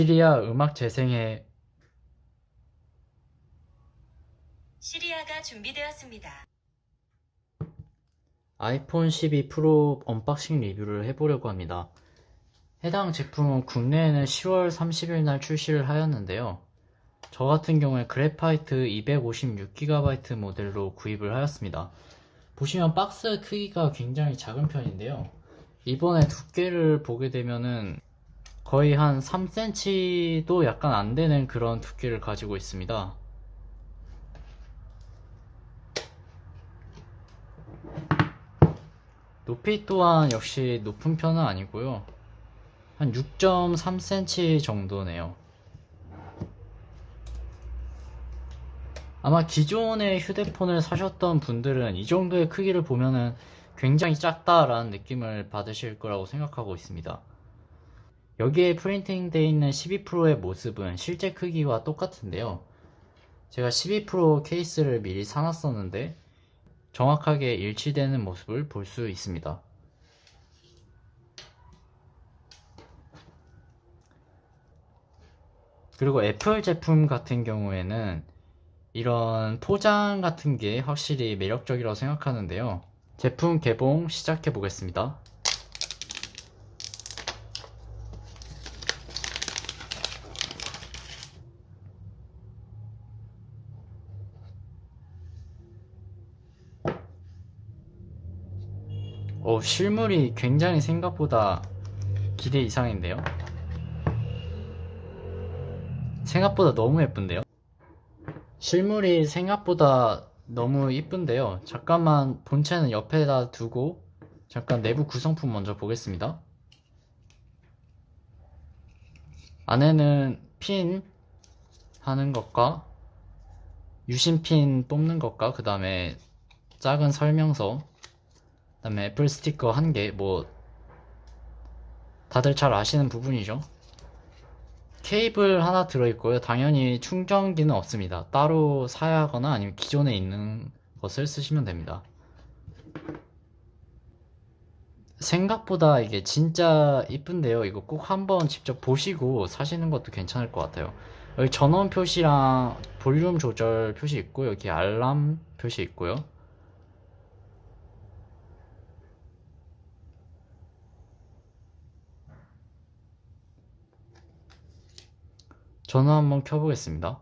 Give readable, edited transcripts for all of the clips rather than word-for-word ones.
시리아 음악 재생에 시리아가 준비되었습니다. 아이폰 12 프로 언박싱 리뷰를 해보려고 합니다. 해당 제품은 국내에는 10월 30일 날 출시를 하였는데요. 저 같은 경우에 그래파이트 256GB 모델로 구입을 하였습니다. 보시면 박스 크기가 굉장히 작은 편인데요. 이번에 두께를 보게 되면은 거의 한 3cm도 약간 안 되는 그런 두께를 가지고 있습니다. 높이 또한 역시 높은 편은 아니고요. 한 6.3cm 정도네요. 아마 기존의 휴대폰을 사셨던 분들은 이 정도의 크기를 보면은 굉장히 작다라는 느낌을 받으실 거라고 생각하고 있습니다. 여기에 프린팅 되어 있는 12 프로의 모습은 실제 크기와 똑같은데요. 제가 12 프로 케이스를 미리 사놨었는데 정확하게 일치되는 모습을 볼 수 있습니다. 그리고 애플 제품 같은 경우에는 이런 포장 같은 게 확실히 매력적이라고 생각하는데요. 제품 개봉 시작해 보겠습니다. 실물이 굉장히 생각보다 기대 이상인데요. 생각보다 너무 예쁜데요. 실물이 생각보다 너무 이쁜데요. 잠깐만 본체는 옆에다 두고 잠깐 내부 구성품 먼저 보겠습니다. 안에는 핀 하는 것과 유심핀 뽑는 것과 그 다음에 작은 설명서, 그 다음에 애플 스티커 한 개, 뭐 다들 잘 아시는 부분이죠. 케이블 하나 들어있고요. 당연히 충전기는 없습니다. 따로 사야 하거나 아니면 기존에 있는 것을 쓰시면 됩니다. 생각보다 이게 진짜 이쁜데요. 이거 꼭 한번 직접 보시고 사시는 것도 괜찮을 것 같아요. 여기 전원 표시랑 볼륨 조절 표시 있고 여기 알람 표시 있고요. 전원 한번 켜보겠습니다.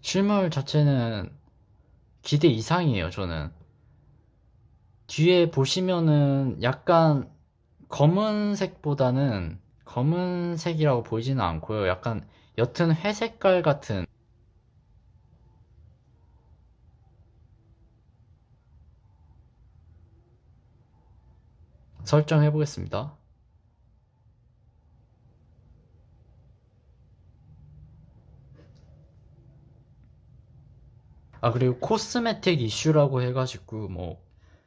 실물 자체는 기대 이상이에요, 저는. 뒤에 보시면은 약간 검은색보다는 검은색이라고 보이지는 않고요. 약간 옅은 회색깔 같은 설정해 보겠습니다. 그리고 코스메틱 이슈라고 해가지고 뭐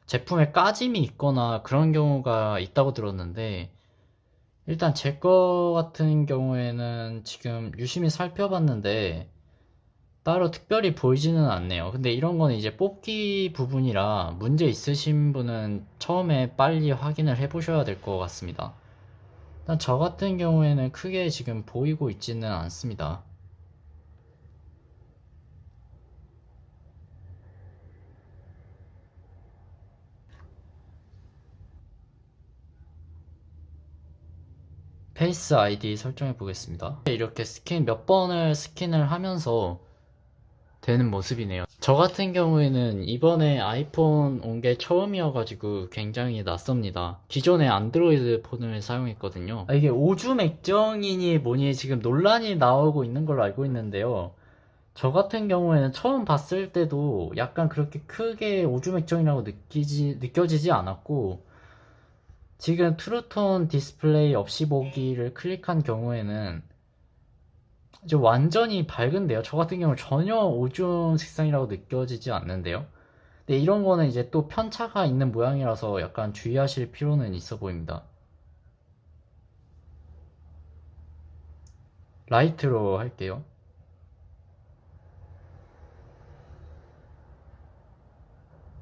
제품에 까짐이 있거나 그런 경우가 있다고 들었는데 일단 제 거 같은 경우에는 지금 유심히 살펴봤는데 따로 특별히 보이지는 않네요. 근데 이런 거는 이제 뽑기 부분이라 문제 있으신 분은 처음에 빨리 확인을 해 보셔야 될 것 같습니다. 일단 저 같은 경우에는 크게 지금 보이고 있지는 않습니다. 페이스 아이디 설정해 보겠습니다. 이렇게 스킨 몇 번을 스킨을 하면서 되는 모습이네요. 저 같은 경우에는 이번에 아이폰 온 게 처음이어가지고 굉장히 낯섭니다. 기존에 안드로이드 폰을 사용했거든요. 이게 오줌 액정이니 뭐니 지금 논란이 나오고 있는 걸로 알고 있는데요. 저 같은 경우에는 처음 봤을 때도 약간 그렇게 크게 오줌 액정이라고 느껴지지 않았고, 지금 트루톤 디스플레이 없이 보기를 클릭한 경우에는 이제 완전히 밝은데요. 저 같은 경우는 전혀 오줌 색상이라고 느껴지지 않는데요. 근데 이런 거는 이제 또 편차가 있는 모양이라서 약간 주의하실 필요는 있어 보입니다. 라이트로 할게요.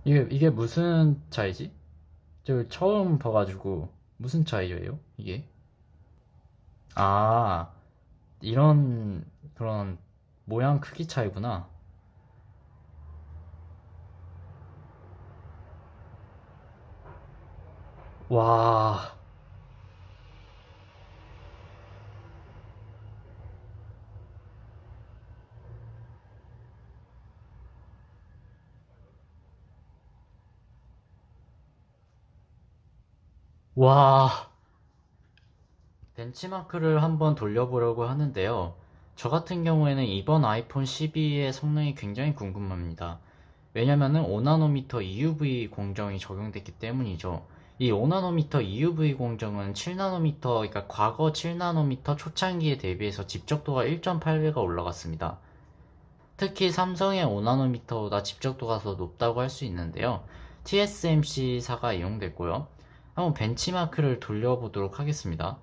이게 무슨 차이지? 저 처음 봐가지고 무슨 차이예요? 이게? 아, 이런 그런 모양 크기 차이구나. 와, 와. 벤치마크를 한번 돌려보려고 하는데요. 저 같은 경우에는 이번 아이폰 12의 성능이 굉장히 궁금합니다. 왜냐면은 5나노미터 EUV 공정이 적용됐기 때문이죠. 이 5나노미터 EUV 공정은 7나노미터, 그러니까 과거 7나노미터 초창기에 대비해서 집적도가 1.8배가 올라갔습니다. 특히 삼성의 5나노미터보다 집적도가 더 높다고 할 수 있는데요. TSMC사가 이용됐고요. 한번 벤치마크를 돌려보도록 하겠습니다.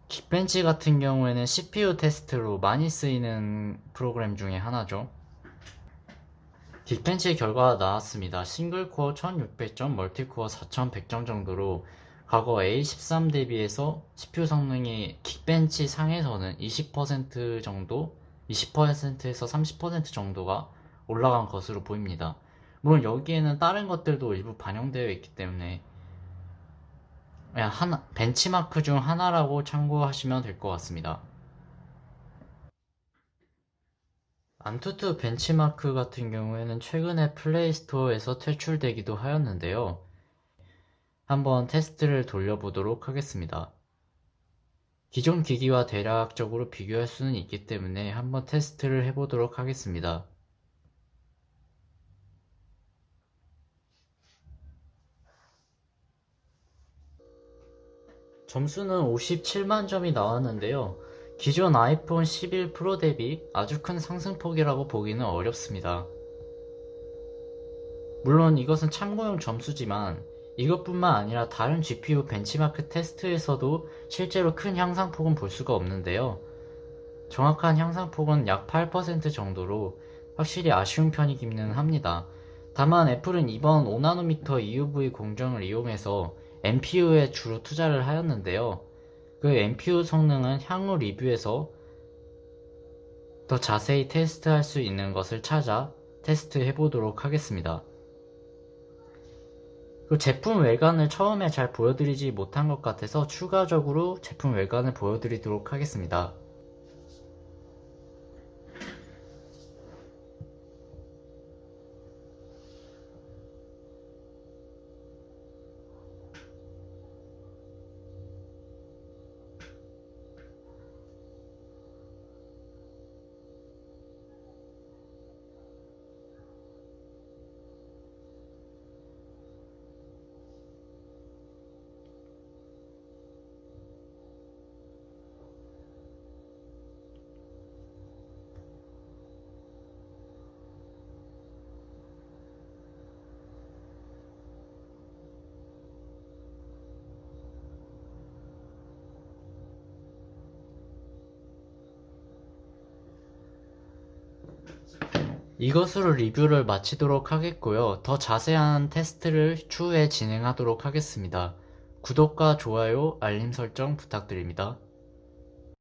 긱벤치 같은 경우에는 CPU 테스트로 많이 쓰이는 프로그램 중에 하나죠. 긱벤치 결과가 나왔습니다. 싱글코어 1600점, 멀티코어 4100점 정도로 과거 A13 대비해서 CPU 성능이 긱벤치 상에서는 20% 정도, 20%에서 30% 정도가 올라간 것으로 보입니다. 물론 여기에는 다른 것들도 일부 반영되어 있기 때문에 그냥 벤치마크 중 하나라고 참고하시면 될 것 같습니다. 안투투 벤치마크 같은 경우에는 최근에 플레이스토어에서 퇴출되기도 하였는데요. 한번 테스트를 돌려보도록 하겠습니다. 기존 기기와 대략적으로 비교할 수는 있기 때문에 한번 테스트를 해보도록 하겠습니다. 점수는 57만 점이 나왔는데요. 기존 아이폰 11 프로 대비 아주 큰 상승폭이라고 보기는 어렵습니다. 물론 이것은 참고용 점수지만 이것뿐만 아니라 다른 GPU 벤치마크 테스트에서도 실제로 큰 향상폭은 볼 수가 없는데요. 정확한 향상폭은 약 8% 정도로 확실히 아쉬운 편이기는 합니다. 다만 애플은 이번 5나노미터 EUV 공정을 이용해서 NPU에 주로 투자를 하였는데요. 그 NPU 성능은 향후 리뷰에서 더 자세히 테스트할 수 있는 것을 찾아 테스트해 보도록 하겠습니다. 그 제품 외관을 처음에 잘 보여드리지 못한 것 같아서 추가적으로 제품 외관을 보여드리도록 하겠습니다. 이것으로 리뷰를 마치도록 하겠고요. 더 자세한 테스트를 추후에 진행하도록 하겠습니다. 구독과 좋아요, 알림 설정 부탁드립니다.